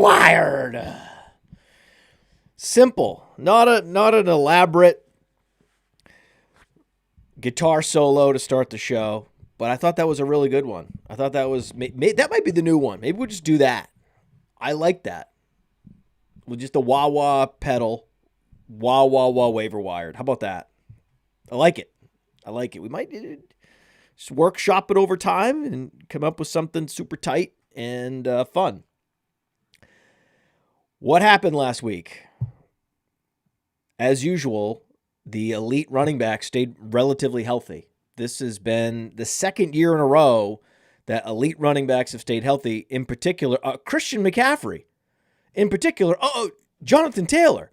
wired. Simple, not an elaborate guitar solo to start the show, but I thought that was a really good one. I thought that might be the new one. Maybe we'll just do that. I like that. With just a wah-wah pedal, wah-wah-wah waiver wired. How about that? I like it. We might just workshop it over time and come up with something super tight and fun. What happened last week? As usual, the elite running back stayed relatively healthy. This has been the second year in a row that elite running backs have stayed healthy. In particular, Christian McCaffrey. In particular, Jonathan Taylor.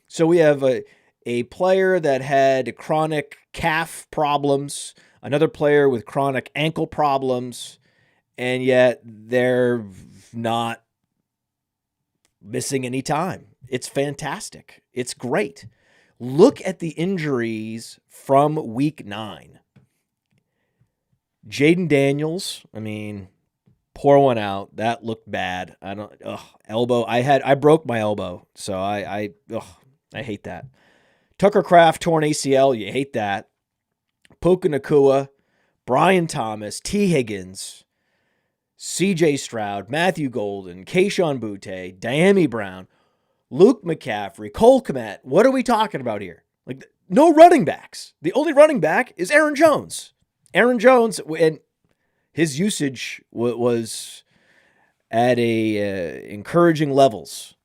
So we have a player that had chronic calf problems, another player with chronic ankle problems, and yet they're not missing any time. It's fantastic. It's great. Look at the injuries from week 9. Jaden Daniels, pour one out. That looked bad. Elbow. I broke my elbow, so I hate that. Tucker Kraft, torn ACL. You hate that. Puka Nacua, Brian Thomas, T. Higgins, C.J. Stroud, Matthew Golden, Kayshon Boutte, Diami Brown, Luke McCaffrey, Cole Kmet. What are we talking about here? No running backs. The only running back is Aaron Jones. Aaron Jones, and his usage was at encouraging levels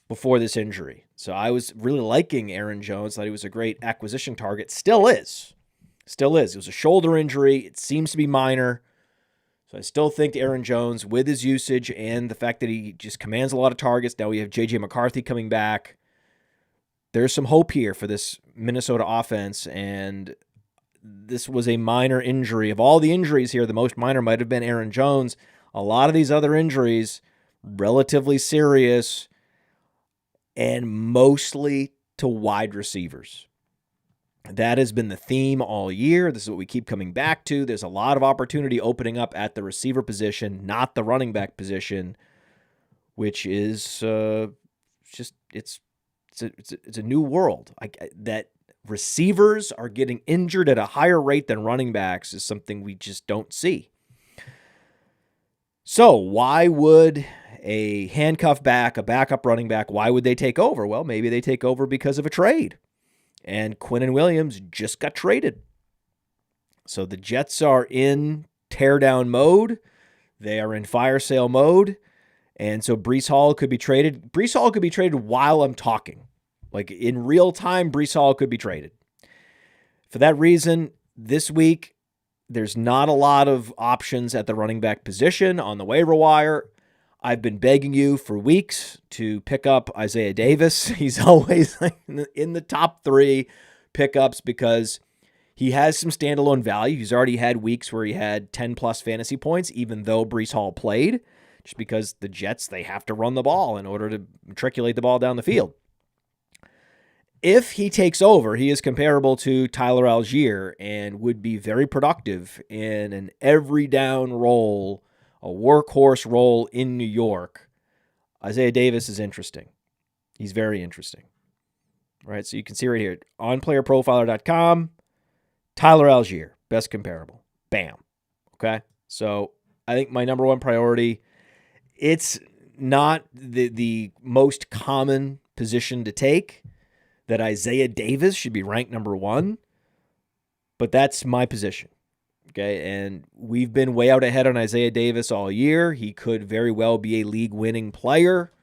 before this injury. So I was really liking Aaron Jones. Thought he was a great acquisition target. Still is. It was a shoulder injury. It seems to be minor. So I still think Aaron Jones, with his usage and the fact that he just commands a lot of targets. Now we have J.J. McCarthy coming back. There's some hope here for this Minnesota offense, and this was a minor injury. Of all the injuries here, the most minor might have been Aaron Jones. A lot of these other injuries, relatively serious, and mostly to wide receivers. That has been the theme all year. This is what we keep coming back to. There's a lot of opportunity opening up at the receiver position, not the running back position, which is it's a new world. That receivers are getting injured at a higher rate than running backs is something we just don't see. So why would a handcuff back, a backup running back, why would they take over? Well, maybe they take over because of a trade. And Quinnen Williams just got traded. So the Jets are in teardown mode. They are in fire sale mode. And so Breece Hall could be traded. Breece Hall could be traded while I'm talking. Like in real time, Breece Hall could be traded. For that reason, this week, there's not a lot of options at the running back position on the waiver wire. I've been begging you for weeks to pick up Isaiah Davis. He's always in the top 3 pickups because he has some standalone value. He's already had weeks where he had 10-plus fantasy points, even though Breece Hall played, just because the Jets, they have to run the ball in order to matriculate the ball down the field. If he takes over, he is comparable to Tyler Algier and would be very productive in an every down role, a workhorse role in New York. Isaiah Davis is interesting. He's very interesting. Right, so you can see right here, on playerprofiler.com, Tyler Algier, best comparable. Bam. Okay, so I think my number one priority, it's not the most common position to take, that Isaiah Davis should be ranked number 1, but that's my position. Okay, and we've been way out ahead on Isaiah Davis all year. He could very well be a league-winning player,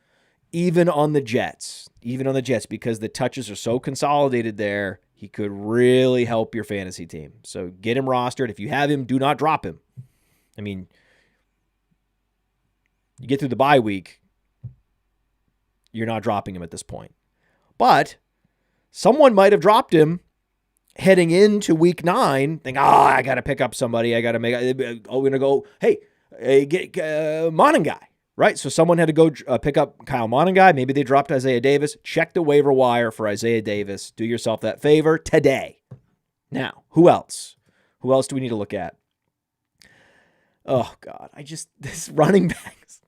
even on the Jets, because the touches are so consolidated there. He could really help your fantasy team. So get him rostered. If you have him, do not drop him. You get through the bye week, you're not dropping him at this point. But someone might have dropped him heading into week 9, think, I got to pick up somebody. I got to we're going to go, get Monangai, right? So someone had to go pick up Kyle Monangai. Maybe they dropped Isaiah Davis. Check the waiver wire for Isaiah Davis. Do yourself that favor today. Now, who else? Who else do we need to look at? Oh, God. This running backs.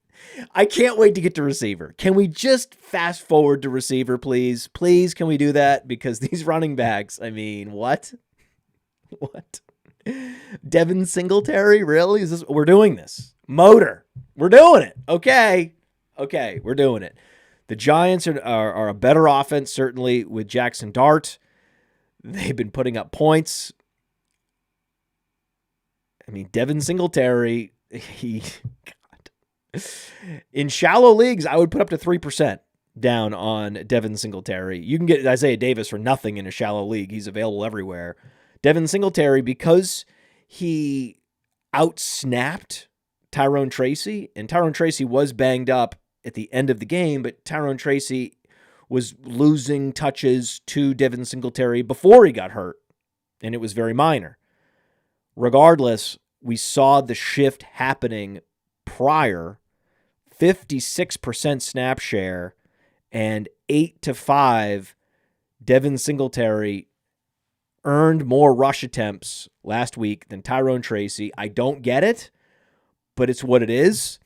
I can't wait to get to receiver. Can we just fast forward to receiver, please? Please, can we do that? Because these running backs, I mean, what? What? Devin Singletary? Really? We're doing this. Motor. We're doing it. Okay, we're doing it. The Giants are a better offense, certainly, with Jackson Dart. They've been putting up points. I mean, Devin Singletary, God. In shallow leagues, I would put up to 3% down on Devin Singletary. You can get Isaiah Davis for nothing in a shallow league. He's available everywhere. Devin Singletary, because he outsnapped Tyrone Tracy, and Tyrone Tracy was banged up at the end of the game, but Tyrone Tracy was losing touches to Devin Singletary before he got hurt, and it was very minor. Regardless, we saw the shift happening prior, 56% snap share, and 8-5, Devin Singletary earned more rush attempts last week than Tyrone Tracy. I don't get it, but it's what it is.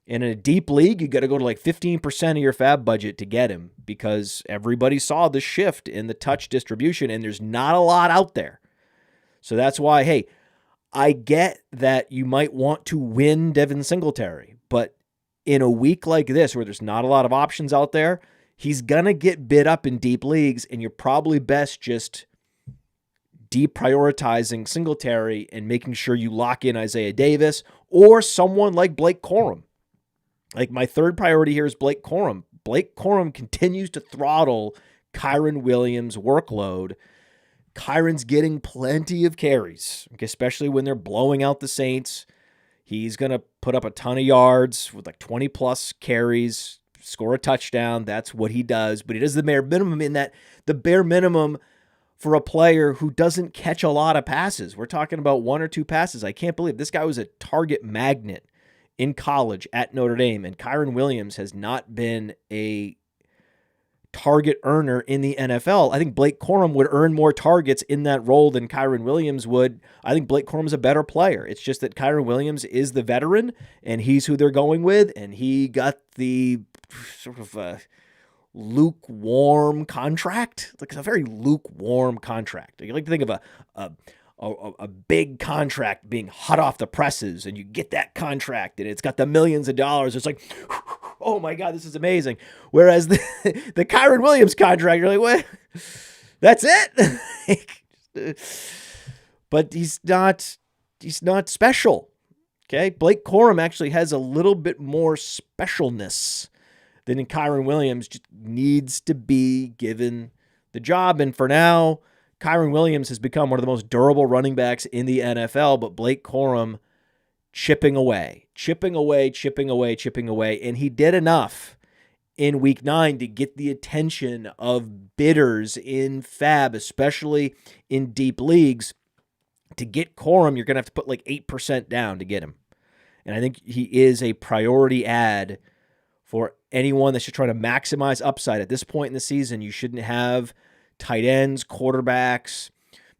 And in a deep league, you got to go to like 15% of your FAAB budget to get him because everybody saw the shift in the touch distribution, and there's not a lot out there. So that's why, hey, I get that you might want to win Devin Singletary, but in a week like this where there's not a lot of options out there, he's going to get bid up in deep leagues, and you're probably best just deprioritizing Singletary and making sure you lock in Isaiah Davis or someone like Blake Corum. Like, my third priority here is Blake Corum. Blake Corum continues to throttle Kyren Williams' workload. Kyron's getting plenty of carries, especially when they're blowing out the Saints. He's going to put up a ton of yards with like 20-plus carries, score a touchdown. That's what he does. But he does the bare minimum in that the bare minimum for a player who doesn't catch a lot of passes. We're talking about 1 or 2 passes. I can't believe this guy was a target magnet in college at Notre Dame, and Kyren Williams has not been a target earner in the NFL. I think Blake Corum would earn more targets in that role than Kyren Williams would. I think Blake Corum is a better player. It's just that Kyren Williams is the veteran, and he's who they're going with, and he got the sort of lukewarm contract. Like, it's a very lukewarm contract. You like to think of a big contract being hot off the presses, and you get that contract and it's got the millions of dollars. It's like, oh my God, this is amazing. Whereas the Kyren Williams contract, you're like, what? That's it? But he's not special. Okay. Blake Corum actually has a little bit more specialness than Kyren Williams. Just needs to be given the job. And for now, Kyren Williams has become one of the most durable running backs in the NFL, but Blake Corum chipping away. And he did enough in week 9 to get the attention of bidders in FAAB, especially in deep leagues. To get Corum, you're going to have to put like 8% down to get him. And I think he is a priority add for anyone that's just trying to maximize upside. At this point in the season, you shouldn't have tight ends, quarterbacks,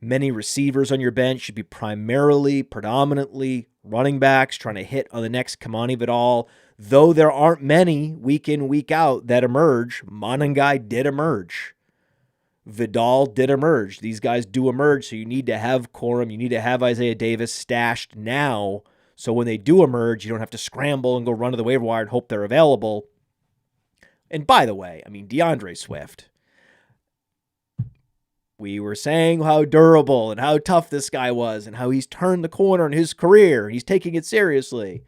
many receivers on your bench. Should be predominantly running backs trying to hit on the next Kamani Vidal. Though there aren't many week in, week out that emerge, Monangai did emerge. Vidal did emerge. These guys do emerge, so you need to have Corum. You need to have Isaiah Davis stashed now, so when they do emerge, you don't have to scramble and go run to the waiver wire and hope they're available. And by the way, I mean, DeAndre Swift. We were saying how durable and how tough this guy was and how he's turned the corner in his career. He's taking it seriously.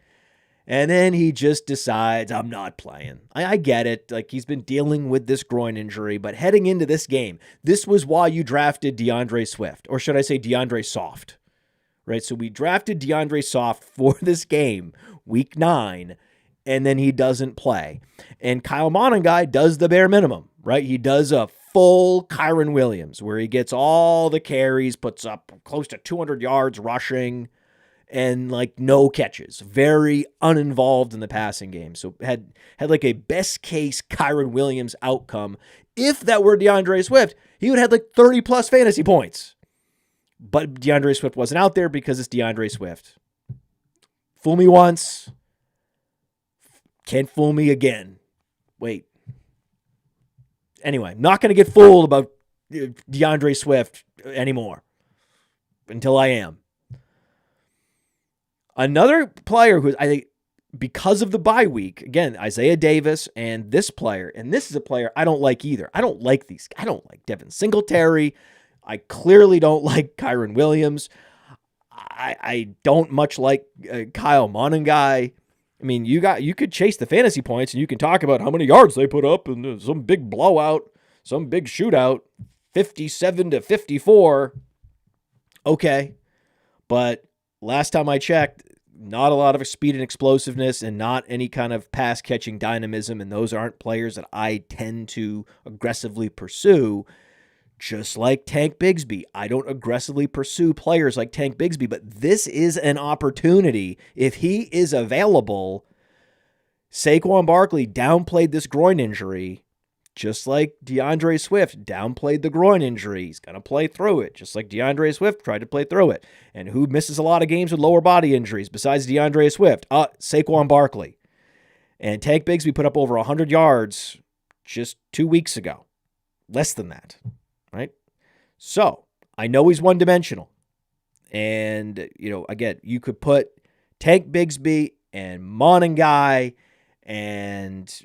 And then he just decides, I'm not playing. I get it. Like, he's been dealing with this groin injury, but heading into this game, this was why you drafted DeAndre Swift, or should I say DeAndre Soft, right? So we drafted DeAndre Soft for this game, week 9, and then he doesn't play. And Kyle Monangai does the bare minimum, right? He does a full Kyren Williams where he gets all the carries, puts up close to 200 yards rushing, and like no catches. Very uninvolved in the passing game. So had like a best case Kyren Williams outcome. If that were DeAndre Swift, he would have like 30 plus fantasy points. But DeAndre Swift wasn't out there because it's DeAndre Swift. Fool me once, Can't fool me again. Wait. Anyway, not going to get fooled about DeAndre Swift anymore until I am. Another player who I think, because of the bye week, again, Isaiah Davis and this player, and this is a player I don't like either. I don't like Devin Singletary. I clearly don't like Kyron Williams. I don't much like Kyle Monangai. I mean, you could chase the fantasy points and you can talk about how many yards they put up and some big blowout, some big shootout, 57-54. Okay. But last time I checked, not a lot of speed and explosiveness and not any kind of pass catching dynamism. And those aren't players that I tend to aggressively pursue. Just like Tank Bigsby, I don't aggressively pursue players like Tank Bigsby, but this is an opportunity. If he is available, Saquon Barkley downplayed this groin injury, just like DeAndre Swift downplayed the groin injury. He's going to play through it, just like DeAndre Swift tried to play through it. And who misses a lot of games with lower body injuries besides DeAndre Swift? Saquon Barkley. And Tank Bigsby put up over 100 yards just 2 weeks ago. Less than that. Right? So, I know he's one-dimensional. And, again, you could put Tank Bigsby and Monangai and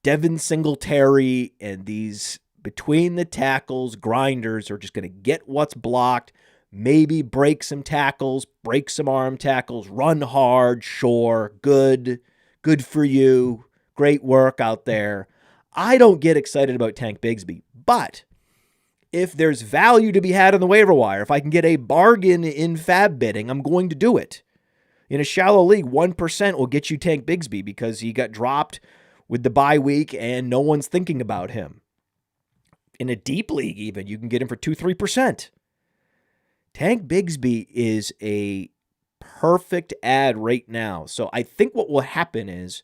Devin Singletary and these between the tackles grinders are just going to get what's blocked, maybe break some tackles, break some arm tackles, run hard, sure, good for you, great work out there. I don't get excited about Tank Bigsby, but if there's value to be had on the waiver wire, if I can get a bargain in FAAB bidding, I'm going to do it. In a shallow league, 1% will get you Tank Bigsby because he got dropped with the bye week and no one's thinking about him. In a deep league even, you can get him for 2-3%. Tank Bigsby is a perfect ad right now. So I think what will happen is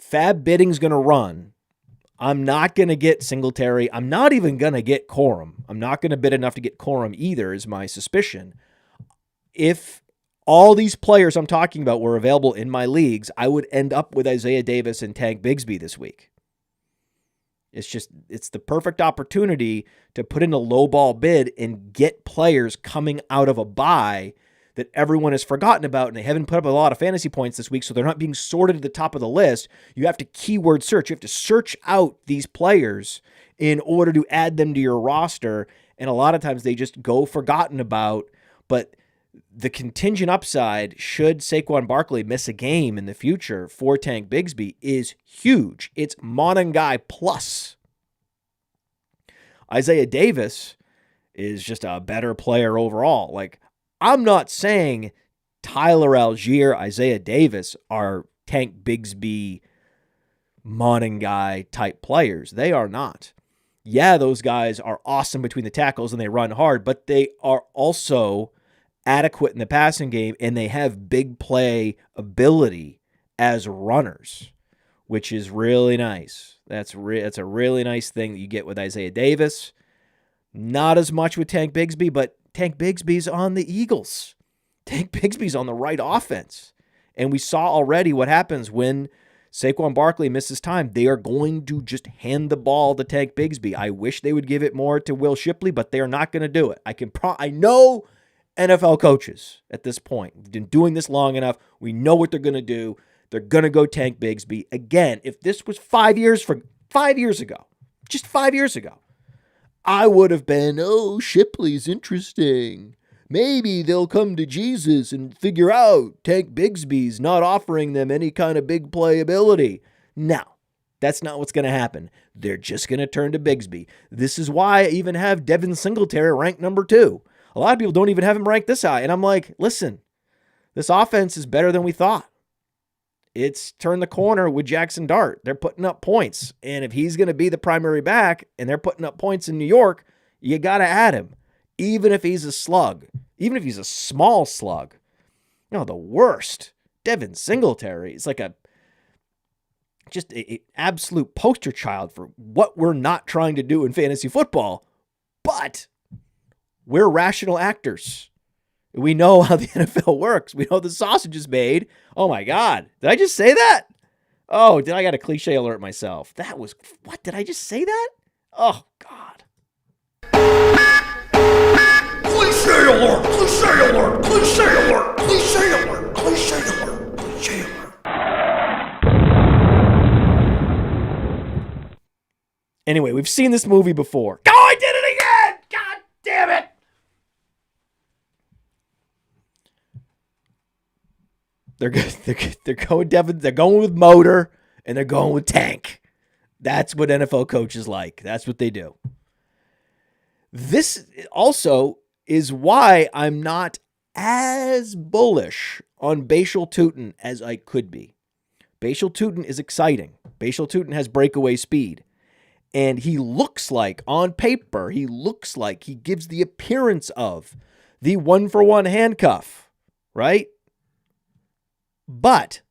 FAAB bidding's going to run. I'm not going to get Singletary. I'm not even going to get Corum. I'm not going to bid enough to get Corum either, is my suspicion. If all these players I'm talking about were available in my leagues, I would end up with Isaiah Davis and Tank Bigsby this week. It's the perfect opportunity to put in a low ball bid and get players coming out of a bye that everyone has forgotten about, and they haven't put up a lot of fantasy points this week, so they're not being sorted at the top of the list. You have to keyword search. You have to search out these players in order to add them to your roster, and a lot of times they just go forgotten about. But the contingent upside, should Saquon Barkley miss a game in the future for Tank Bigsby, is huge. It's Monangai plus. Isaiah Davis is just a better player overall. Like, I'm not saying Tyler Algier, Isaiah Davis are Tank Bigsby, Monangai type players. They are not. Yeah, those guys are awesome between the tackles and they run hard, but they are also adequate in the passing game and they have big play ability as runners, which is really nice. That's a really nice thing that you get with Isaiah Davis. Not as much with Tank Bigsby, but Tank Bigsby's on the Eagles. Tank Bigsby's on the right offense. And we saw already what happens when Saquon Barkley misses time. They are going to just hand the ball to Tank Bigsby. I wish they would give it more to Will Shipley, but they are not going to do it. I know NFL coaches at this point. We've been doing this long enough. We know what they're going to do. They're going to go Tank Bigsby. Again, if this was 5 years ago, just 5 years ago, I would have been, Shipley's interesting. Maybe they'll come to Jesus and figure out Tank Bigsby's not offering them any kind of big play ability. No, that's not what's going to happen. They're just going to turn to Bigsby. This is why I even have Devin Singletary ranked number 2. A lot of people don't even have him ranked this high. And I'm like, listen, this offense is better than we thought. It's turned the corner with Jackson Dart. They're putting up points. And if he's going to be the primary back and they're putting up points in New York, you got to add him. Even if he's a slug. Even if he's a small slug. The worst. Devin Singletary is like just an absolute poster child for what we're not trying to do in fantasy football. But we're rational actors. We know how the NFL works. We know the sausage is made. Oh my God. Did I just say that? Oh, I got a cliche alert myself. What? Did I just say that? Oh, God. Cliche alert! Cliche alert! Cliche alert! Cliche alert! Cliche alert! Cliche alert! Anyway, we've seen this movie before. Oh, I did it again! God damn it! They're going Devin. They're going with motor and they're going with tank. That's what NFL coaches like. That's what they do. This also is why I'm not as bullish on Bashal Tutin as I could be. Bashal Tutin is exciting. Bashal Tutin has breakaway speed. And he looks like, on paper, he gives the appearance of the 1-for-1 handcuff, right? But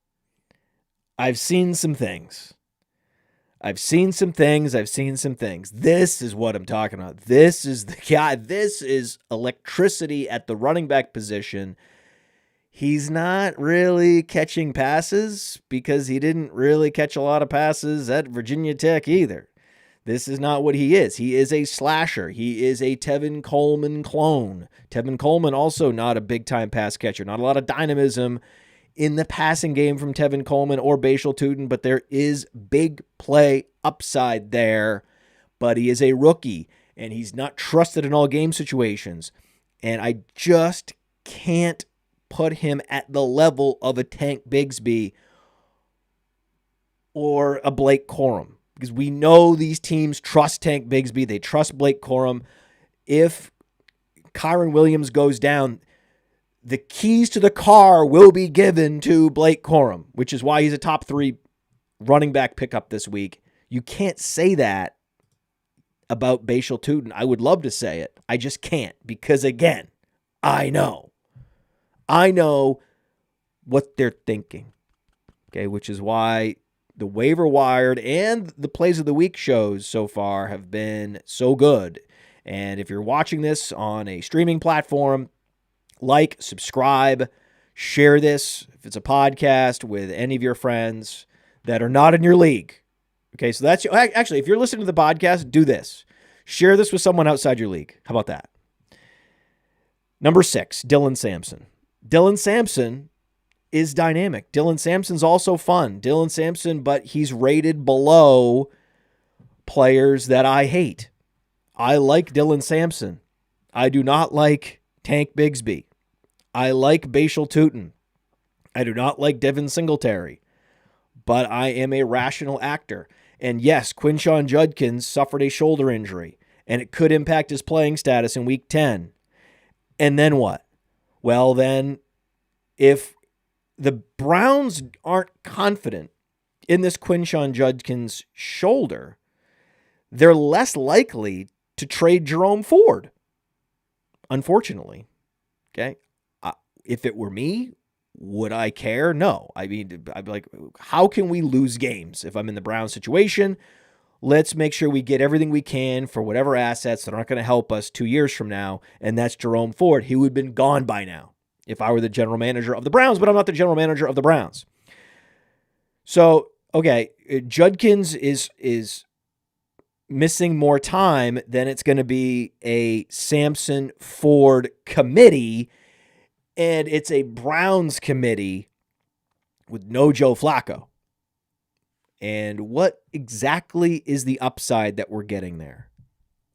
I've seen some things. This is what I'm talking about. This is the guy. This is electricity at the running back position. He's not really catching passes because he didn't really catch a lot of passes at Virginia Tech either. This is not what he is. He is a slasher. He is a Tevin Coleman clone. Tevin Coleman also not a big-time pass catcher. Not a lot of dynamism in the passing game from Tevin Coleman or Bashal Tutin, but there is big play upside there. But he is a rookie, and he's not trusted in all game situations. And I just can't put him at the level of a Tank Bigsby or a Blake Corum. Because we know these teams trust Tank Bigsby. They trust Blake Corum. If Kyren Williams goes down, the keys to the car will be given to Blake Corum, which is why he's a top 3 running back pickup this week. You can't say that about Bashal Tutin. I would love to say it. I just can't because, again, I know what they're thinking, okay, which is why the waiver wired and the plays of the week shows so far have been so good. And if you're watching this on a streaming platform, like, subscribe, share this, if it's a podcast, with any of your friends that are not in your league. Okay, so that's actually, if you're listening to the podcast, do this. Share this with someone outside your league. How about that? Number 6, Dylan Sampson. Dylan Sampson is dynamic. Dylan Sampson's also fun. Dylan Sampson, but he's rated below players that I hate. I like Dylan Sampson. I do not like Tank Bigsby. I like Bashal Tutin. I do not like Devin Singletary. But I am a rational actor. And yes, Quinshon Judkins suffered a shoulder injury, and it could impact his playing status in Week 10. And then what? Well, then, if the Browns aren't confident in this Quinshon Judkins shoulder, they're less likely to trade Jerome Ford, unfortunately. Okay? If it were me, would I care? No. I mean, I'd be like, how can we lose games if I'm in the Browns situation? Let's make sure we get everything we can for whatever assets that aren't going to help us 2 years from now, and that's Jerome Ford. He would have been gone by now if I were the general manager of the Browns, but I'm not the general manager of the Browns. So, okay, Judkins is missing more time, then it's going to be a Sampson Ford committee, and it's a Browns committee with no Joe Flacco. And what exactly is the upside that we're getting there?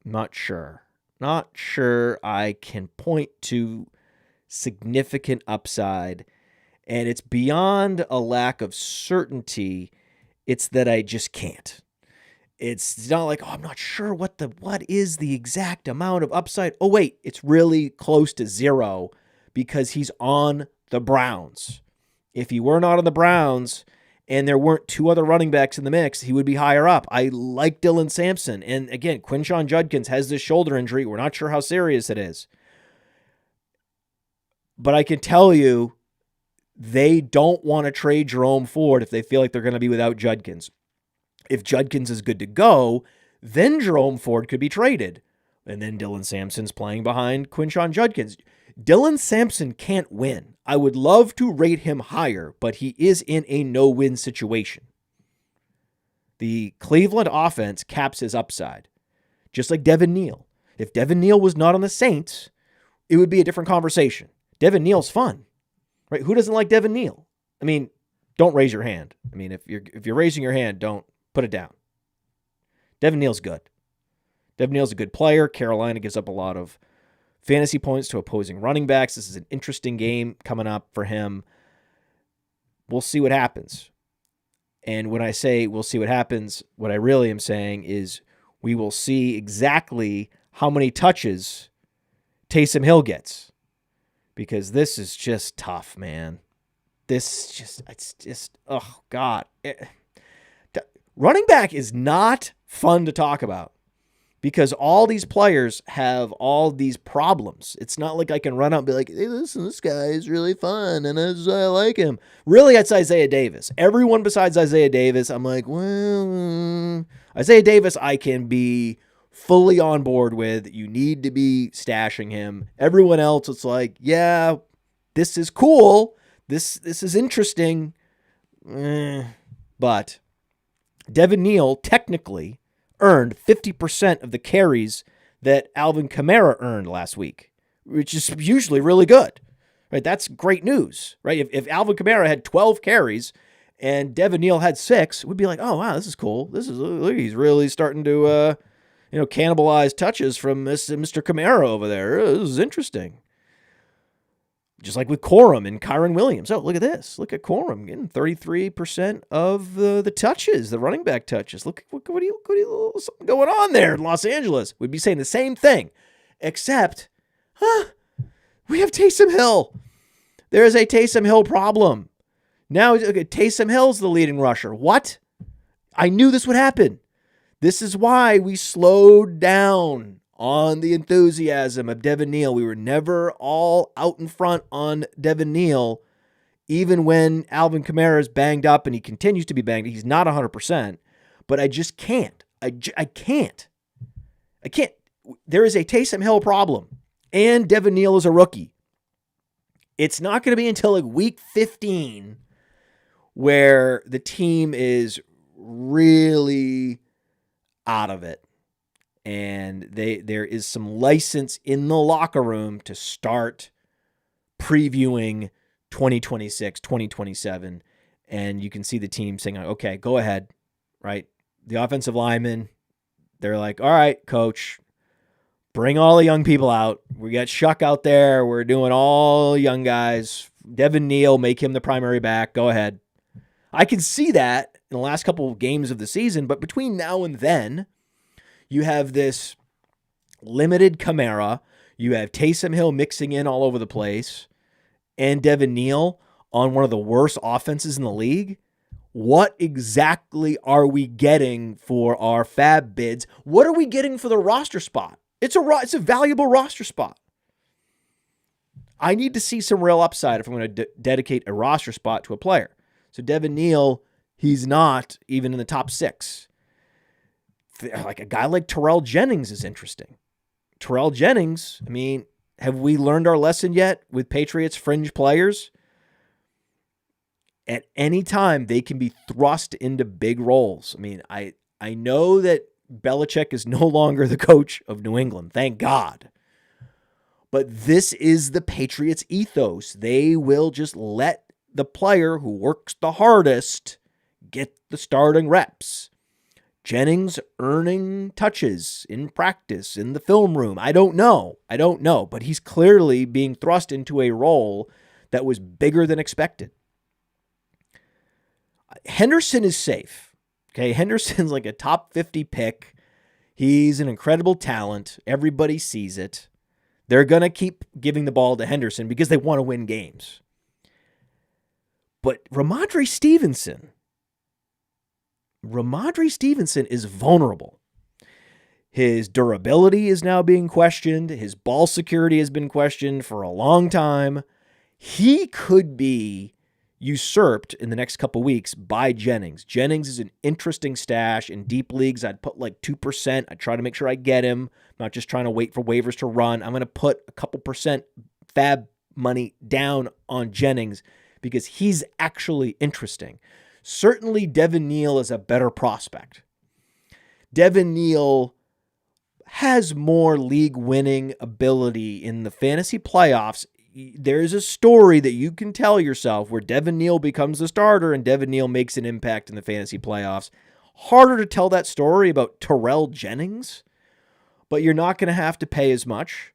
Not sure. Not sure I can point to significant upside. And it's beyond a lack of certainty. It's that I just can't. It's not like, oh, I'm not sure what is the exact amount of upside. Oh, wait, it's really close to 0 because he's on the Browns. If he were not on the Browns and there weren't 2 other running backs in the mix, he would be higher up. I like Dylan Sampson. And again, Quinshon Judkins has this shoulder injury. We're not sure how serious it is. But I can tell you, they don't want to trade Jerome Ford if they feel like they're going to be without Judkins. If Judkins is good to go, then Jerome Ford could be traded. And then Dylan Sampson's playing behind Quinshon Judkins. Dylan Sampson can't win. I would love to rate him higher, but he is in a no-win situation. The Cleveland offense caps his upside, just like Devin Neal. If Devin Neal was not on the Saints, it would be a different conversation. Devin Neal's fun, right? Who doesn't like Devin Neal? I mean, don't raise your hand. I mean, if you're raising your hand, don't put it down. Devin Neal's good. Devin Neal's a good player. Carolina gives up a lot of fantasy points to opposing running backs. This is an interesting game coming up for him. We'll see what happens. And when I say we'll see what happens, what I really am saying is we will see exactly how many touches Taysom Hill gets. Because this is just tough, man. It's just, oh, God. Running back is not fun to talk about because all these players have all these problems. It's not like I can run out and be like, hey, listen, this guy is really fun and I like him. Really, it's Isaiah Davis. Everyone besides Isaiah Davis, I'm like, well, Isaiah Davis I can be fully on board with. You need to be stashing him. Everyone else, it's like, yeah, this is cool. This is interesting. But Devin Neal technically earned 50% of the carries that Alvin Kamara earned last week, which is usually really good. Right? That's great news. Right? If Alvin Kamara had 12 carries and Devin Neal had 6, we'd be like, oh, wow, this is cool. Look, he's really starting to cannibalize touches from Mr. Kamara over there. This is interesting. Just like with Corum and Kyron Williams. Oh, look at this. Look at Corum getting 33% of the touches, the running back touches. Look, what do you something going on there in Los Angeles? We'd be saying the same thing, except, we have Taysom Hill. There is a Taysom Hill problem. Now, okay, Taysom Hill's the leading rusher. What? I knew this would happen. This is why we slowed down on the enthusiasm of Devin Neal. We were never all out in front on Devin Neal, even when Alvin Kamara is banged up, and he continues to be banged. He's not 100%, but I just can't. I can't. There is a Taysom Hill problem, and Devin Neal is a rookie. It's not going to be until like week 15 where the team is really out of it. And there is some license in the locker room to start previewing 2026, 2027. And you can see the team saying, okay, go ahead, right? The offensive linemen, they're like, all right, coach, bring all the young people out. We got Shuck out there. We're doing all young guys. Devin Neal, make him the primary back. Go ahead. I can see that in the last couple of games of the season, but between now and then, you have this limited Kamara. You have Taysom Hill mixing in all over the place. And Devin Neal on one of the worst offenses in the league. What exactly are we getting for our FAAB bids? What are we getting for the roster spot? It's a valuable roster spot. I need to see some real upside if I'm going to dedicate a roster spot to a player. So Devin Neal, he's not even in the top 6. Like a guy like Terrell Jennings is interesting. Terrell Jennings, I mean, have we learned our lesson yet with Patriots fringe players? At any time, they can be thrust into big roles. I mean, I know that Belichick is no longer the coach of New England. Thank God. But this is the Patriots ethos. They will just let the player who works the hardest get the starting reps. Jennings earning touches in practice, in the film room. I don't know, but he's clearly being thrust into a role that was bigger than expected. Henderson is safe. Okay, Henderson's like a top 50 pick. He's an incredible talent. Everybody sees it. They're going to keep giving the ball to Henderson because they want to win games. But Ramondre Stevenson is vulnerable. His durability is now being questioned. His ball security has been questioned for a long time. He could be usurped in the next couple weeks by Jennings. Jennings is an interesting stash in deep leagues. I'd put like 2%. I try to make sure I get him. I'm not just trying to wait for waivers to run. I'm going to put a couple percent FAAB money down on Jennings because he's actually interesting. Certainly, Devin Neal is a better prospect. Devin Neal has more league-winning ability in the fantasy playoffs. There's a story that you can tell yourself where Devin Neal becomes the starter and Devin Neal makes an impact in the fantasy playoffs. Harder to tell that story about Terrell Jennings, but you're not going to have to pay as much.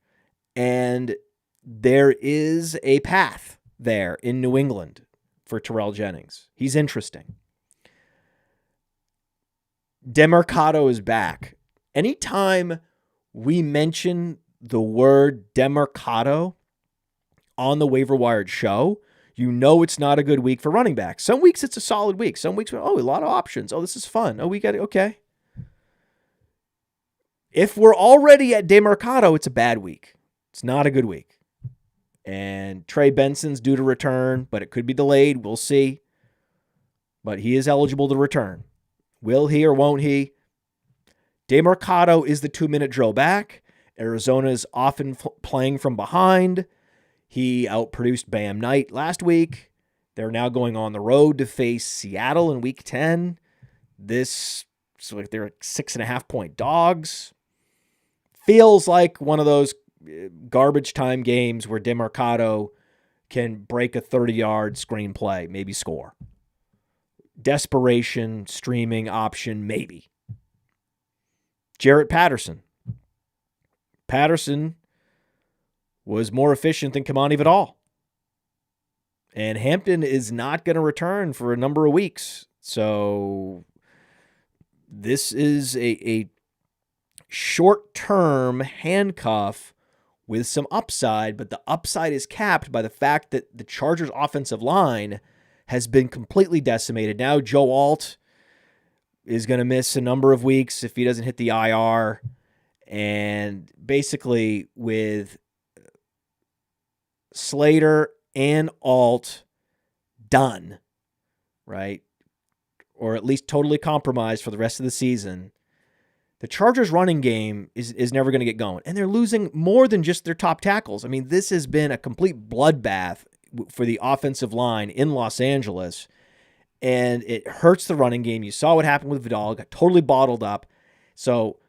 And there is a path there in New England for Terrell Jennings. He's interesting. Demercado is back. Anytime we mention the word Demercado on the Waiver Wired show, you know it's not a good week for running backs. Some weeks it's a solid week. Some weeks, oh, a lot of options. Oh, this is fun. Oh, we got it. Okay. If we're already at Demercado, it's a bad week. It's not a good week. And Trey Benson's due to return, but it could be delayed. We'll see. But he is eligible to return. Will he or won't he? Demercado is the 2-minute drill back. Arizona is often playing from behind. He outproduced Bam Knight last week. They're now going on the road to face Seattle in week 10. They're 6.5-point dogs. Feels like one of those garbage time games where Demercado can break a 30-yard screenplay, maybe score. Desperation, streaming option, maybe. Jarrett Patterson. Patterson was more efficient than Kamani Vidal. And Hampton is not going to return for a number of weeks. So this is a short-term handcuff with some upside, but the upside is capped by the fact that the Chargers' offensive line has been completely decimated. Now Joe Alt is going to miss a number of weeks if he doesn't hit the IR. And basically with Slater and Alt done, right? Or at least totally compromised for the rest of the season, the Chargers running game is never going to get going. And they're losing more than just their top tackles. I mean, this has been a complete bloodbath for the offensive line in Los Angeles. And it hurts the running game. You saw what happened with Vidal. Got totally bottled up. So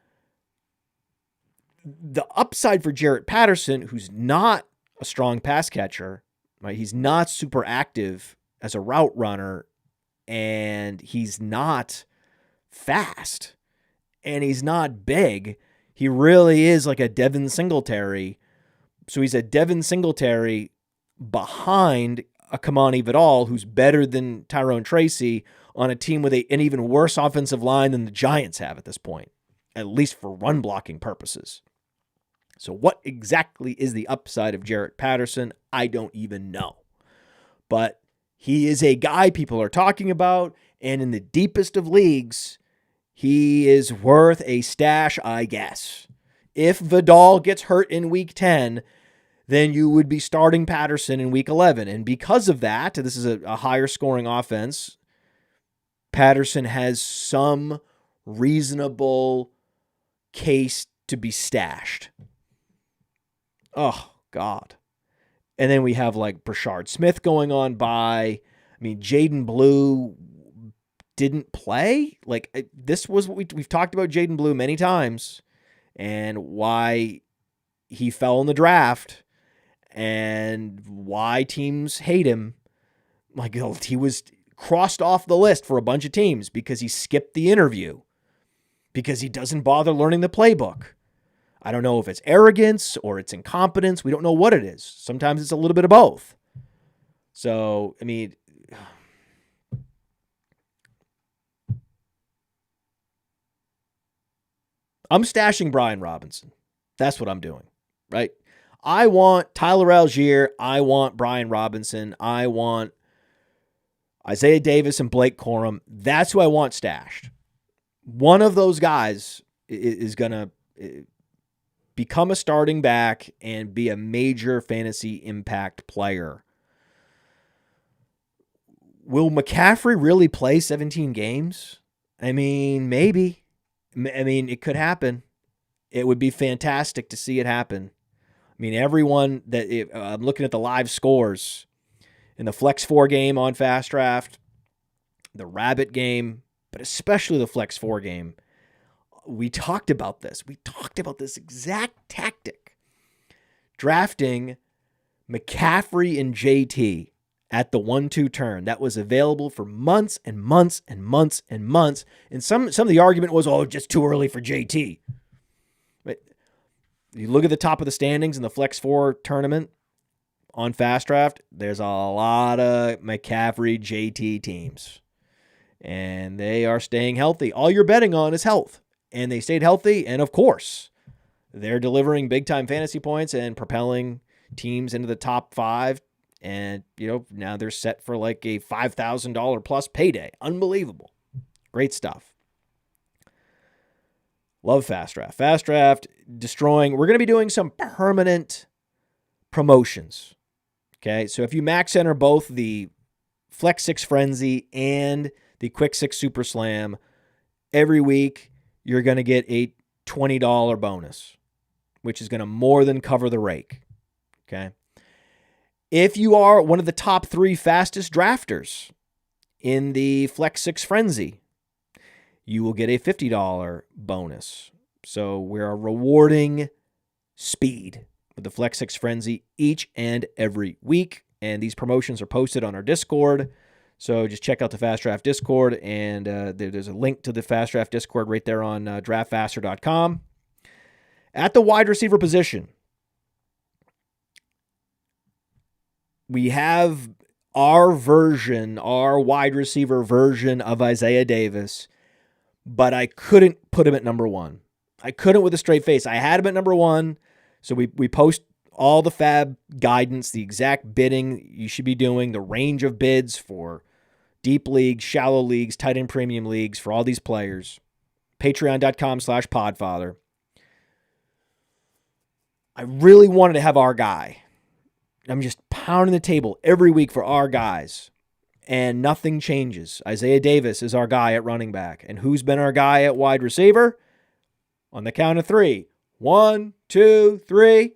the upside for Jarrett Patterson, who's not a strong pass catcher, right? He's not super active as a route runner, and he's not fast, and he's not big. He really is like a Devin Singletary. So he's a Devin Singletary behind a Kamani Vidal, who's better than Tyrone Tracy on a team with an even worse offensive line than the Giants have at this point, at least for run blocking purposes. So what exactly is the upside of Jarrett Patterson? I don't even know. But he is a guy people are talking about, and in the deepest of leagues, he is worth a stash, I guess. If Vidal gets hurt in week 10, then you would be starting Patterson in week 11. And because of that, this is a higher scoring offense, Patterson has some reasonable case to be stashed. Oh, God. And then we have like Brashard Smith going on by. I mean, Jaden Blue didn't play. Like, this was what we've talked about Jaden Blue many times and why he fell in the draft and why teams hate him. Like, he was crossed off the list for a bunch of teams because he skipped the interview, because he doesn't bother learning the playbook. I don't know if it's arrogance or it's incompetence. We don't know what it is. Sometimes it's a little bit of both. So, I mean, I'm stashing Brian Robinson. That's what I'm doing, right? I want Tyler Algier. I want Brian Robinson. I want Isaiah Davis and Blake Corum. That's who I want stashed. One of those guys is going to become a starting back and be a major fantasy impact player. Will McCaffrey really play 17 games? I mean, maybe. I mean, it could happen. It would be fantastic to see it happen. I mean, everyone I'm looking at the live scores in the Flex 4 game on Fast Draft, the Rabbit game, but especially the Flex 4 game. We talked about this. We talked about this exact tactic. Drafting McCaffrey and JT at the 1-2 turn. That was available for months and months and months and months. And some of the argument was, oh, just too early for JT. But you look at the top of the standings in the Flex 4 tournament on Fast Draft, there's a lot of McCaffrey JT teams. And they are staying healthy. All you're betting on is health. And they stayed healthy. And of course, they're delivering big-time fantasy points and propelling teams into the top 5. And, now they're set for like a $5,000 plus payday. Unbelievable. Great stuff. Love Fast Draft. Fast Draft destroying. We're going to be doing some permanent promotions. Okay, so if you max enter both the Flex 6 Frenzy and the Quick 6 Super Slam, every week you're going to get a $20 bonus, which is going to more than cover the rake. Okay. If you are one of the top 3 fastest drafters in the Flex 6 Frenzy, you will get a $50 bonus. So we're rewarding speed with the Flex 6 Frenzy each and every week. And these promotions are posted on our Discord. So just check out the Fast Draft Discord. And there's a link to the Fast Draft Discord right there on draftfaster.com. At the wide receiver position, we have our wide receiver version of Isaiah Davis, but I couldn't put him at number 1. I couldn't with a straight face. I had him at number 1, so we post all the FAAB guidance, the exact bidding you should be doing, the range of bids for deep leagues, shallow leagues, tight end premium leagues for all these players. Patreon.com/Podfather. I really wanted to have our guy. I'm just pounding the table every week for our guys, and nothing changes. Isaiah Davis is our guy at running back. And who's been our guy at wide receiver? On the count of 3. 1, 2, 3.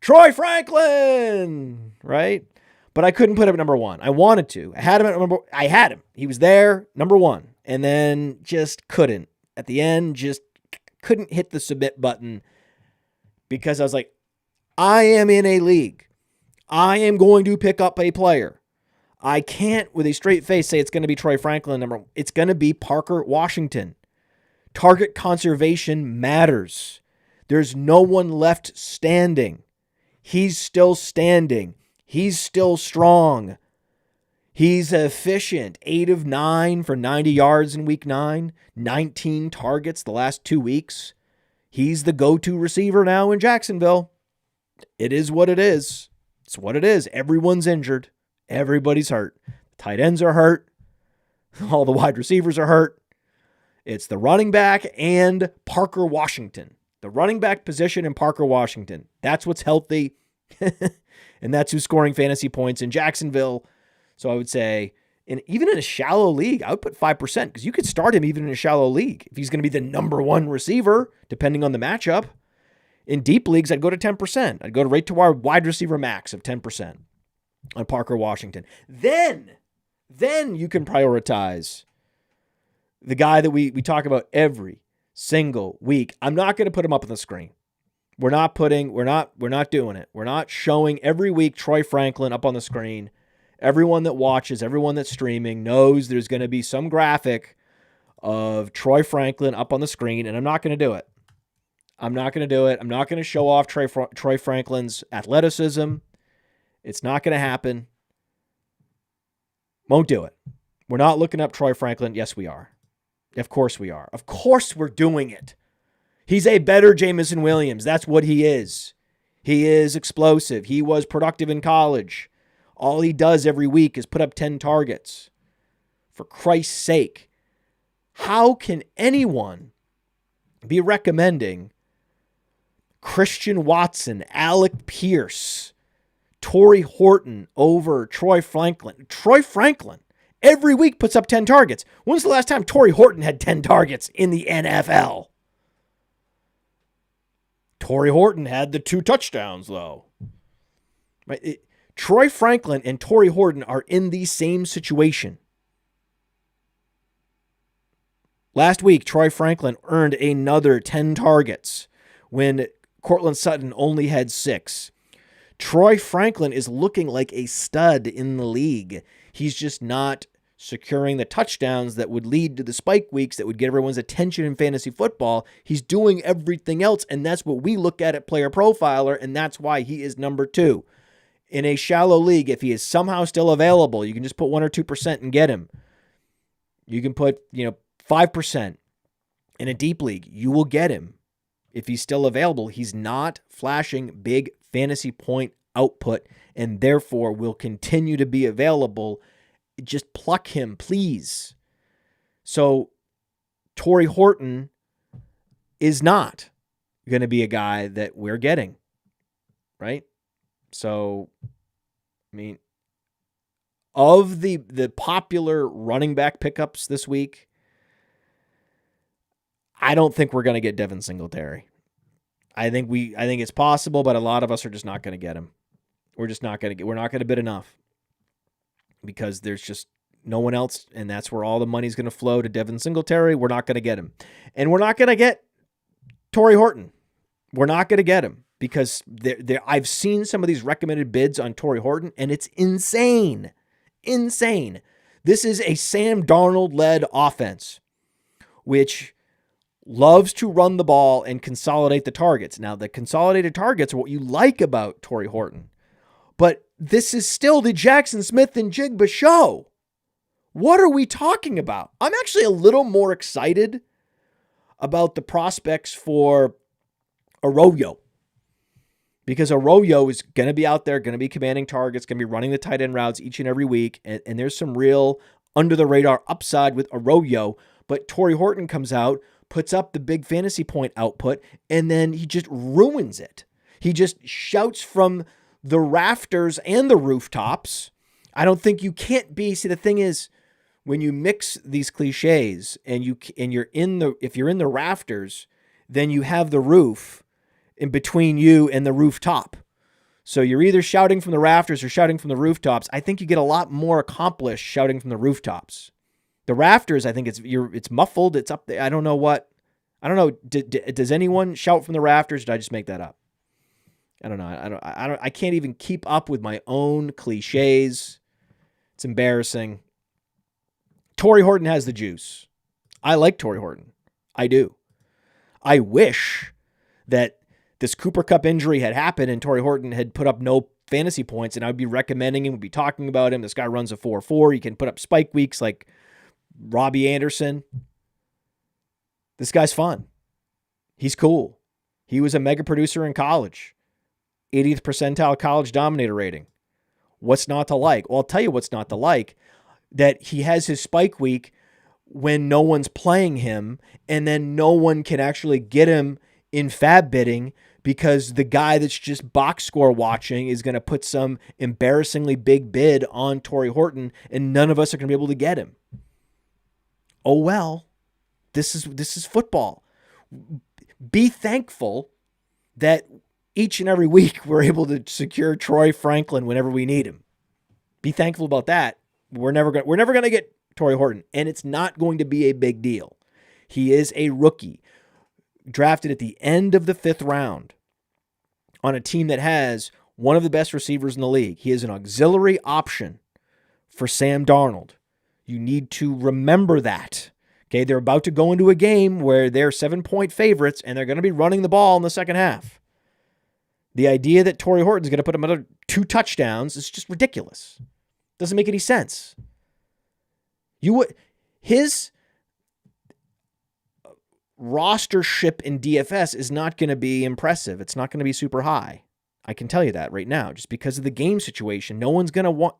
Troy Franklin, right? But I couldn't put him at number 1. I wanted to. I had him. He was there, number 1. And then just couldn't. At the end, just couldn't hit the submit button because I was like, I am in a league. I am going to pick up a player. I can't, with a straight face, say it's going to be Troy Franklin number 1. It's going to be Parker Washington. Target conservation matters. There's no one left standing. He's still standing. He's still strong. He's efficient. 8 of 9 for 90 yards in week 9. 19 targets the last 2 weeks. He's the go-to receiver now in Jacksonville. It is what it is. It's what it is. Everyone's injured. Everybody's hurt. The tight ends are hurt. All the wide receivers are hurt. It's the running back and Parker Washington. The running back position and Parker Washington. That's what's healthy. And that's who's scoring fantasy points in Jacksonville. So I would say, even in a shallow league, I would put 5% because you could start him even in a shallow league if he's going to be the number 1 receiver, depending on the matchup. In deep leagues, I'd go to 10%. I'd go right to our wide receiver max of 10% on Parker Washington. Then you can prioritize the guy that we talk about every single week. I'm not going to put him up on the screen. We're not doing it. We're not showing every week Troy Franklin up on the screen. Everyone that watches, everyone that's streaming knows there's going to be some graphic of Troy Franklin up on the screen, and I'm not going to do it. I'm not going to show off Troy Franklin's athleticism. It's not going to happen. Won't do it. We're not looking up Troy Franklin. Yes, we are. Of course we are. Of course we're doing it. He's a better Jameson Williams. That's what he is. He is explosive. He was productive in college. All he does every week is put up 10 targets. For Christ's sake, how can anyone be recommending Christian Watson, Alec Pierce, Torrey Horton over Troy Franklin? Troy Franklin every week puts up 10 targets. When's the last time Torrey Horton had 10 targets in the NFL? Torrey Horton had the 2 touchdowns, though. Right? Troy Franklin and Torrey Horton are in the same situation. Last week, Troy Franklin earned another 10 targets when Cortland Sutton only had 6. Troy Franklin is looking like a stud in the league. He's just not securing the touchdowns that would lead to the spike weeks that would get everyone's attention in fantasy football. He's doing everything else, and that's what we look at Player Profiler, and that's why he is number 2. In a shallow league, if he is somehow still available, you can just put 1 or 2% and get him. You can put, 5% in a deep league. You will get him if he's still available. He's not flashing big fantasy point output and therefore will continue to be available. Just pluck him, please. So Torrey Horton is not going to be a guy that we're getting, right? So, of the popular running back pickups this week, I don't think we're going to get Devin Singletary. I think it's possible, but a lot of us are just not going to get him. We're not going to bid enough because there's just no one else, and that's where all the money's going to flow to Devin Singletary. We're not going to get him. And we're not going to get Torrey Horton. We're not going to get him because I've seen some of these recommended bids on Torrey Horton, and it's insane. Insane. This is a Sam Darnold-led offense, which loves to run the ball and consolidate the targets. Now, the consolidated targets are what you like about Torrey Horton, but this is still the Jackson Smith and Jigba show. What are we talking about? I'm actually a little more excited about the prospects for Arroyo because Arroyo is going to be out there, going to be commanding targets, going to be running the tight end routes each and every week, and there's some real under-the-radar upside with Arroyo, but Torrey Horton comes out, puts up the big fantasy point output, and then he just ruins it. He just shouts from the rafters and the rooftops. I don't think you can't be. See, the thing is, when you mix these cliches and you're in the rafters, then you have the roof in between you and the rooftop. So you're either shouting from the rafters or shouting from the rooftops. I think you get a lot more accomplished shouting from the rooftops. The rafters, I think it's muffled. It's up there. I don't know. Does anyone shout from the rafters? Did I just make that up? I don't know. I can't even keep up with my own cliches. It's embarrassing. Torrey Horton has the juice. I like Torrey Horton. I do. I wish that this Cooper Kupp injury had happened and Torrey Horton had put up no fantasy points, and I would be recommending him, would be talking about him. This guy runs a 4.4. He can put up spike weeks like Robbie Anderson. This guy's fun. He's cool. He was a mega producer in college. 80th percentile college dominator rating. What's not to like? Well, I'll tell you what's not to like. That he has his spike week when no one's playing him, and then no one can actually get him in FAAB bidding because the guy that's just box score watching is going to put some embarrassingly big bid on Torrey Horton, and none of us are going to be able to get him. Oh well, this is football. Be thankful that each and every week we're able to secure Troy Franklin whenever we need him. Be thankful about that. We're never going to get Torrey Horton, and it's not going to be a big deal. He is a rookie drafted at the end of the 5th round on a team that has one of the best receivers in the league. He is an auxiliary option for Sam Darnold. You need to remember that. Okay, they're about to go into a game where they're 7-point favorites, and they're going to be running the ball in the second half. The idea that Torrey Horton's going to put another 2 touchdowns is just ridiculous. Doesn't make any sense. His rostership in DFS is not going to be impressive. It's not going to be super high. I can tell you that right now, just because of the game situation. No one's going to want.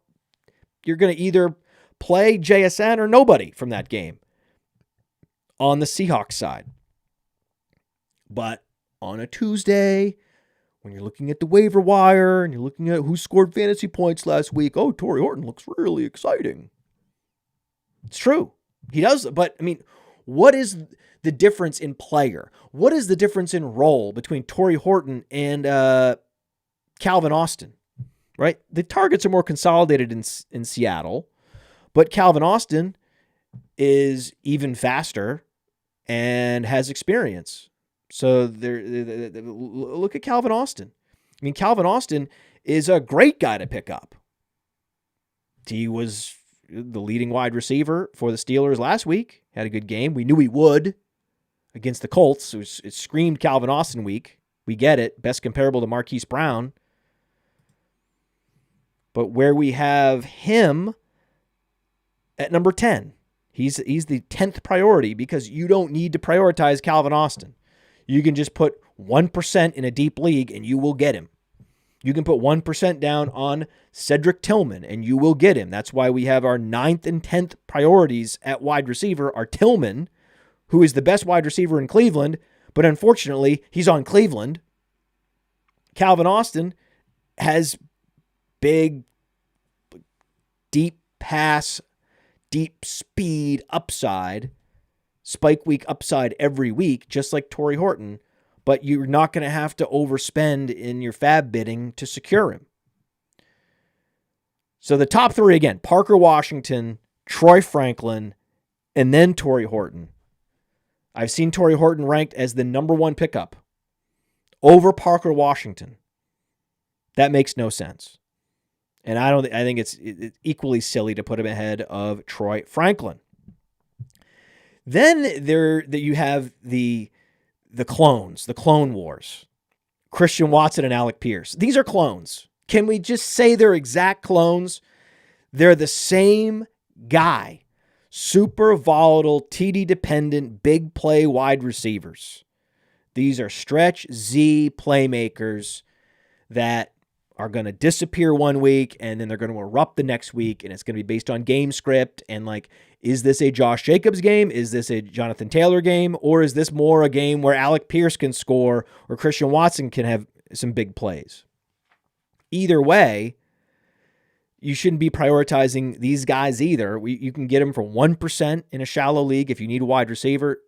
You're going to either play JSN or nobody from that game on the Seahawks side. But on a Tuesday, when you're looking at the waiver wire and you're looking at who scored fantasy points last week, oh, Torrey Horton looks really exciting. It's true. He does. But, I mean, what is the difference in player? What is the difference in role between Torrey Horton and Calvin Austin? Right? The targets are more consolidated in Seattle, but Calvin Austin is even faster and has experience. So look at Calvin Austin. I mean, Calvin Austin is a great guy to pick up. He was the leading wide receiver for the Steelers last week. Had a good game. We knew he would against the Colts. It screamed Calvin Austin week. We get it. Best comparable to Marquise Brown. But where we have him at number 10, he's the 10th priority because you don't need to prioritize Calvin Austin. You can just put 1% in a deep league and you will get him. You can put 1% down on Cedric Tillman and you will get him. That's why we have our 9th and 10th priorities at wide receiver are Tillman, who is the best wide receiver in Cleveland, but unfortunately he's on Cleveland. Calvin Austin has big, deep pass, deep speed upside, spike week upside every week, just like Torrey Horton, but you're not going to have to overspend in your FAAB bidding to secure him. So the top three, again, Parker Washington, Troy Franklin, and then Torrey Horton. I've seen Torrey Horton ranked as the number 1 pickup over Parker Washington. That makes no sense. And I think it's equally silly to put him ahead of Troy Franklin. Then you have the clones, the Clone Wars. Christian Watson and Alec Pierce. These are clones. Can we just say they're exact clones? They're the same guy. Super volatile, TD dependent, big play wide receivers. These are stretch Z playmakers that are going to disappear one week and then they're going to erupt the next week, and it's going to be based on game script and like, is this a Josh Jacobs game? Is this a Jonathan Taylor game? Or is this more a game where Alec Pierce can score or Christian Watson can have some big plays? Either way, you shouldn't be prioritizing these guys either. You can get them for 1% in a shallow league if you need a wide receiver.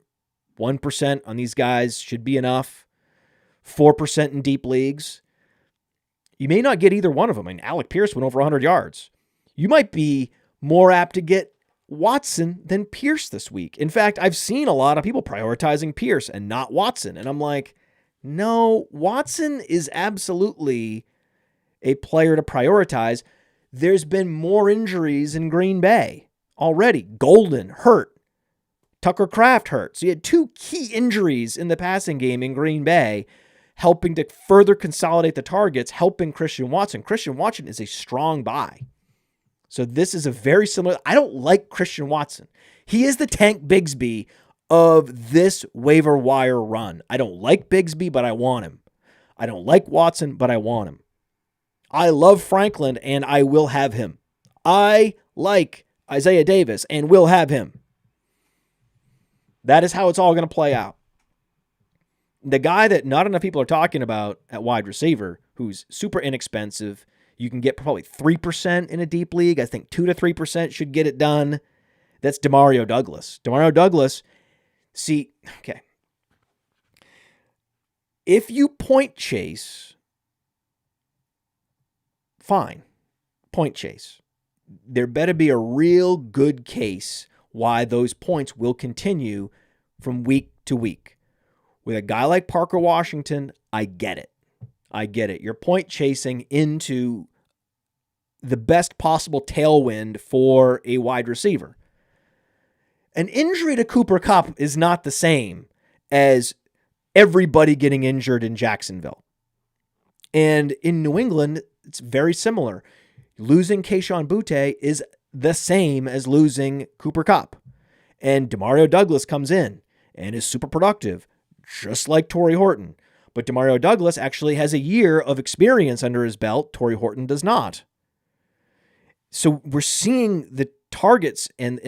1% on these guys should be enough. 4% in deep leagues. You may not get either one of them. I mean, Alec Pierce went over 100 yards. You might be more apt to get Watson than Pierce this week. In fact, I've seen a lot of people prioritizing Pierce and not Watson. And I'm like, no, Watson is absolutely a player to prioritize. There's been more injuries in Green Bay already. Golden hurt. Tucker Kraft hurt. So you had 2 key injuries in the passing game in Green Bay, helping to further consolidate the targets, helping Christian Watson. Christian Watson is a strong buy. So this is a very similar. I don't like Christian Watson. He is the Tank Bigsby of this waiver wire run. I don't like Bigsby, but I want him. I don't like Watson, but I want him. I love Franklin, and I will have him. I like Isaiah Davis, and will have him. That is how it's all going to play out. The guy that not enough people are talking about at wide receiver, who's super inexpensive, you can get probably 3% in a deep league. I think 2 to 3% should get it done. That's Demario Douglas. Demario Douglas, okay. If you point chase, fine. Point chase. There better be a real good case why those points will continue from week to week. With a guy like Parker Washington, I get it. You're point chasing into the best possible tailwind for a wide receiver. An injury to Cooper Kupp is not the same as everybody getting injured in Jacksonville. And in New England, it's very similar. Losing Kayshon Boutte is the same as losing Cooper Kupp. And Demario Douglas comes in and is super productive, just like Torrey Horton. But Demario Douglas actually has a year of experience under his belt. Torrey Horton does not. So we're seeing the targets and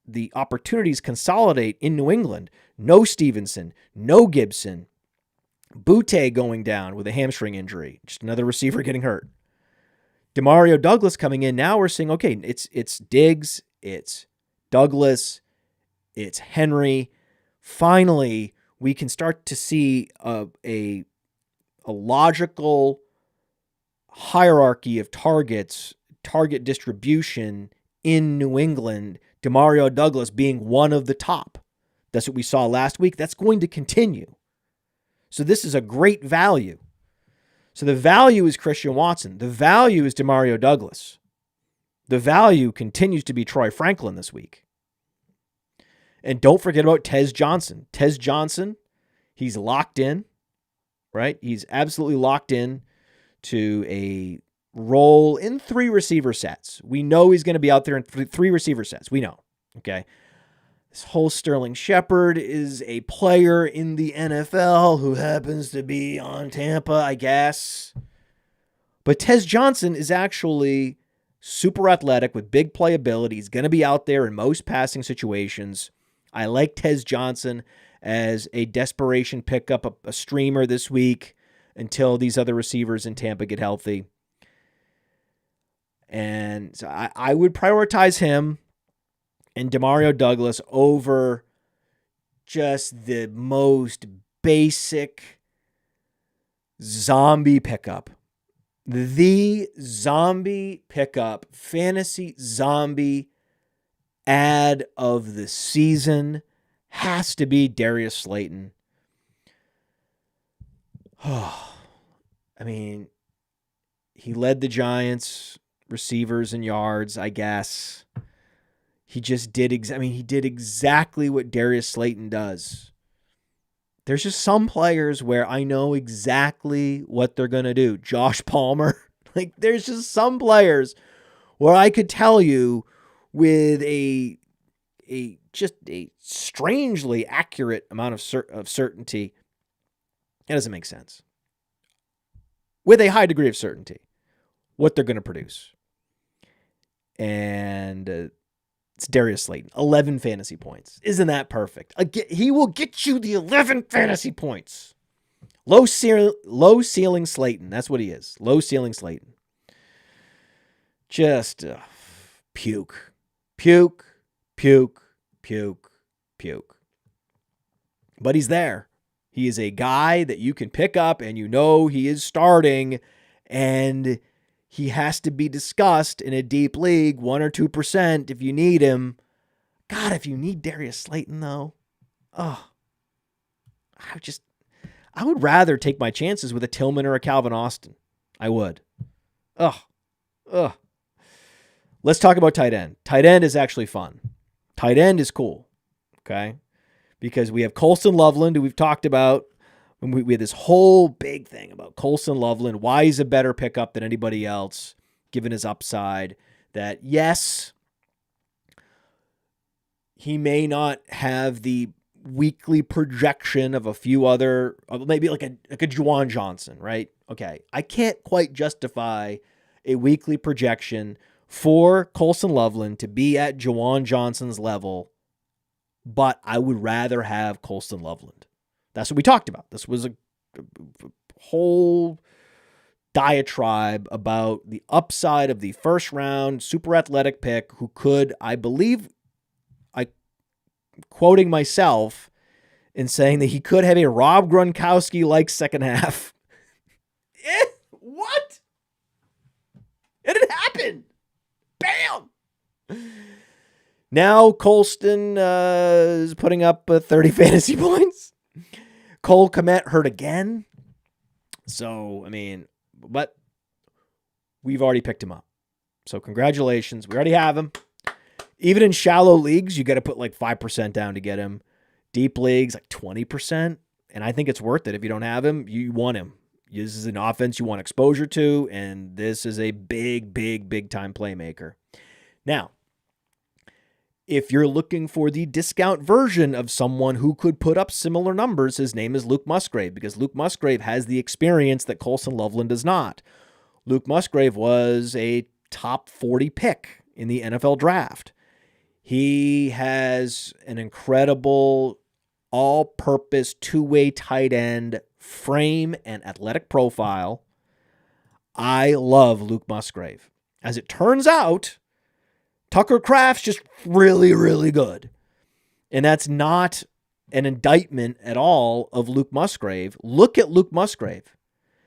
the opportunities consolidate in New England. No Stevenson, no Gibson. Boutte going down with a hamstring injury. Just another receiver getting hurt. Demario Douglas coming in. Now we're seeing, okay, it's Diggs, it's Douglas, it's Henry. finally we can start to see a logical hierarchy of target distribution in New England, Demario Douglas being one of the top. That's what we saw last week. That's going to continue. So this is a great value. So the value is Christian Watson. The value is Demario Douglas. The value continues to be Troy Franklin this week. And don't forget about Tez Johnson. Tez Johnson, he's locked in, right? He's absolutely locked in to a role in 3 receiver sets. We know he's going to be out there in 3 receiver sets. We know, okay? This whole Sterling Shepard is a player in the NFL who happens to be on Tampa, I guess. But Tez Johnson is actually super athletic with big playability. He's going to be out there in most passing situations. I like Tez Johnson as a desperation pickup, a streamer this week until these other receivers in Tampa get healthy. And so I would prioritize him and Demario Douglas over just the most basic zombie pickup. The zombie pickup, fantasy zombie ad of the season has to be Darius Slayton. Oh, I mean, he led the Giants receivers in yards, I guess. He just did he did exactly what Darius Slayton does. There's just some players where I know exactly what they're going to do. Josh Palmer. There's just some players where I could tell you with a strangely accurate amount of certainty. It doesn't make sense. With a high degree of certainty, what they're going to produce. And it's Darius Slayton, 11 fantasy points. Isn't that perfect? He will get you the 11 fantasy points. Low ceiling Slayton. That's what he is. Low ceiling Slayton. Just puke. Puke, puke, puke, puke. But he's there. He is a guy that you can pick up and you know he is starting and he has to be discussed in a deep league, 1 or 2% if you need him. God, if you need Darius Slayton, though, I would rather take my chances with a Tillman or a Calvin Austin. I would. Let's talk about tight end. Tight end is actually fun. Tight end is cool, okay? Because we have Colston Loveland, who we've talked about. We had this whole big thing about Colston Loveland, why he's a better pickup than anybody else, given his upside. That, yes, he may not have the weekly projection of a few other, maybe like a Juwan Johnson, right? Okay, I can't quite justify a weekly projection for Colston Loveland to be at Juwan Johnson's level, but I would rather have Colston Loveland. That's what we talked about. This was a whole diatribe about the upside of the first round super athletic pick who could, I believe, quoting myself in saying that he could have a Rob Gronkowski-like second half. What? It had happened. Bam! Now Colston is putting up 30 fantasy points. Cole Kmet hurt again. So, but we've already picked him up. So congratulations. We already have him. Even in shallow leagues, you got to put like 5% down to get him. Deep leagues, like 20%. And I think it's worth it. If you don't have him, you want him. This is an offense you want exposure to, and this is a big, big, big time playmaker. Now, if you're looking for the discount version of someone who could put up similar numbers, his name is Luke Musgrave, because Luke Musgrave has the experience that Colston Loveland does not. Luke Musgrave was a top 40 pick in the NFL draft. He has an incredible all-purpose two-way tight end frame and athletic profile. I love Luke Musgrave. As it turns out, Tucker Kraft's just really, really good. And that's not an indictment at all of Luke Musgrave. Look at Luke Musgrave.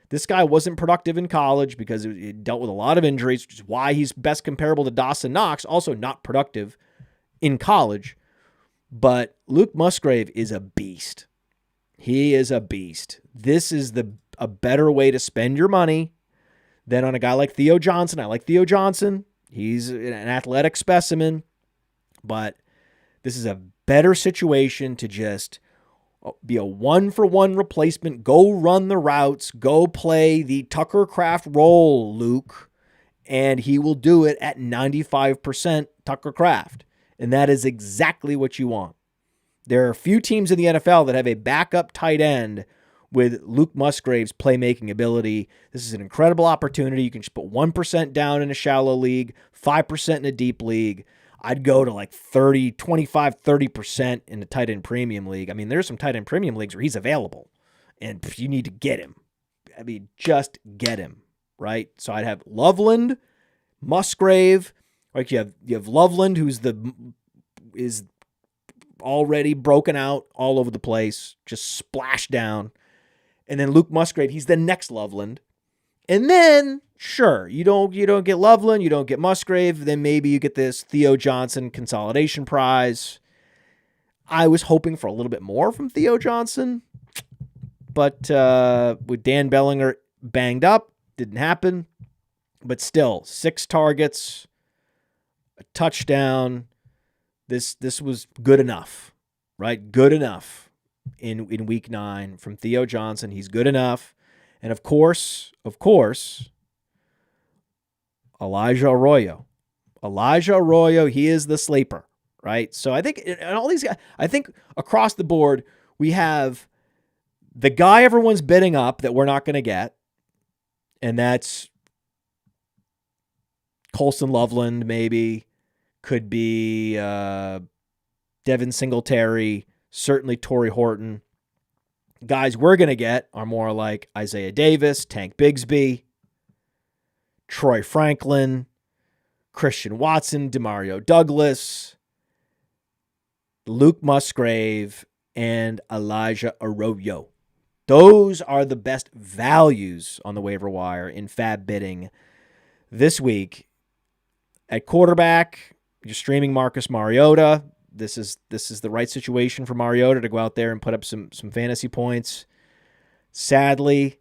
This guy wasn't productive in college because he dealt with a lot of injuries, which is why he's best comparable to Dawson Knox, also not productive in college. But Luke Musgrave is a beast. He is a beast. This is a better way to spend your money than on a guy like Theo Johnson. I like Theo Johnson. He's an athletic specimen. But this is a better situation to just be a one-for-one replacement. Go run the routes. Go play the Tucker Kraft role, Luke. And he will do it at 95% Tucker Kraft. And that is exactly what you want. There are a few teams in the NFL that have a backup tight end with Luke Musgrave's playmaking ability. This is an incredible opportunity. You can just put 1% down in a shallow league, 5% in a deep league. I'd go to like 30, 25, 30% in the tight end premium league. I mean, there's some tight end premium leagues where he's available and you need to get him. I mean, just get him, right? So I'd have Loveland, Musgrave. Like you have Loveland, who's is already broken out all over the place, just splashed down. And then Luke Musgrave, he's the next Loveland. And then, sure, you don't get Loveland, you don't get Musgrave, then maybe you get this Theo Johnson consolidation prize. I was hoping for a little bit more from Theo Johnson, but with Dan Bellinger banged up, didn't happen. But still, 6 targets, a touchdown. This was good enough, right? Good enough in week 9 from Theo Johnson. He's good enough. And of course, Elijah Arroyo. Elijah Arroyo, he is the sleeper, right? So I think and all these guys, I think across the board, we have the guy everyone's bidding up that we're not going to get, and that's Colston Loveland, maybe. Could be Devin Singletary, certainly Torrey Horton. Guys we're going to get are more like Isaiah Davis, Tank Bigsby, Troy Franklin, Christian Watson, Demario Douglas, Luke Musgrave, and Elijah Arroyo. Those are the best values on the waiver wire in FAAB bidding this week. At quarterback, you're streaming Marcus Mariota. This is the right situation for Mariota to go out there and put up some fantasy points. Sadly,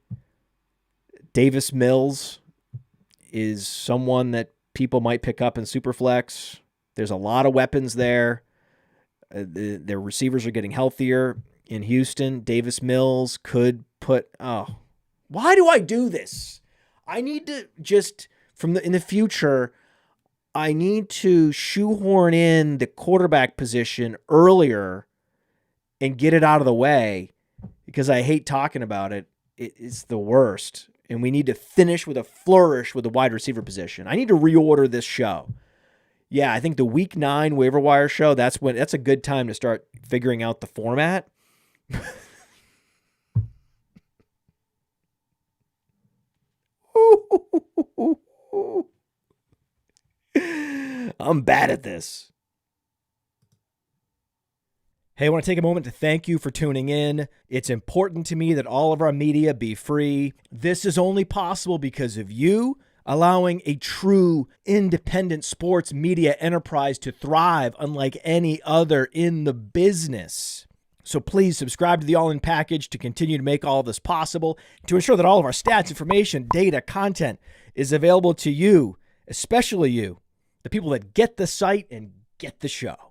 Davis Mills is someone that people might pick up in Superflex. There's a lot of weapons there. Their receivers are getting healthier in Houston. Davis Mills could put... Oh, why do I do this? I need to just, in the future... I need to shoehorn in the quarterback position earlier and get it out of the way because I hate talking about it. It's the worst. And we need to finish with a flourish with the wide receiver position. I need to reorder this show. Yeah, I think the week 9 waiver wire show, that's a good time to start figuring out the format. I'm bad at this. Hey, I want to take a moment to thank you for tuning in. It's important to me that all of our media be free. This is only possible because of you allowing a true independent sports media enterprise to thrive unlike any other in the business. So please subscribe to the All In Package to continue to make all of this possible, to ensure that all of our stats, information, data, content is available to you, especially you, the people that get the site and get the show.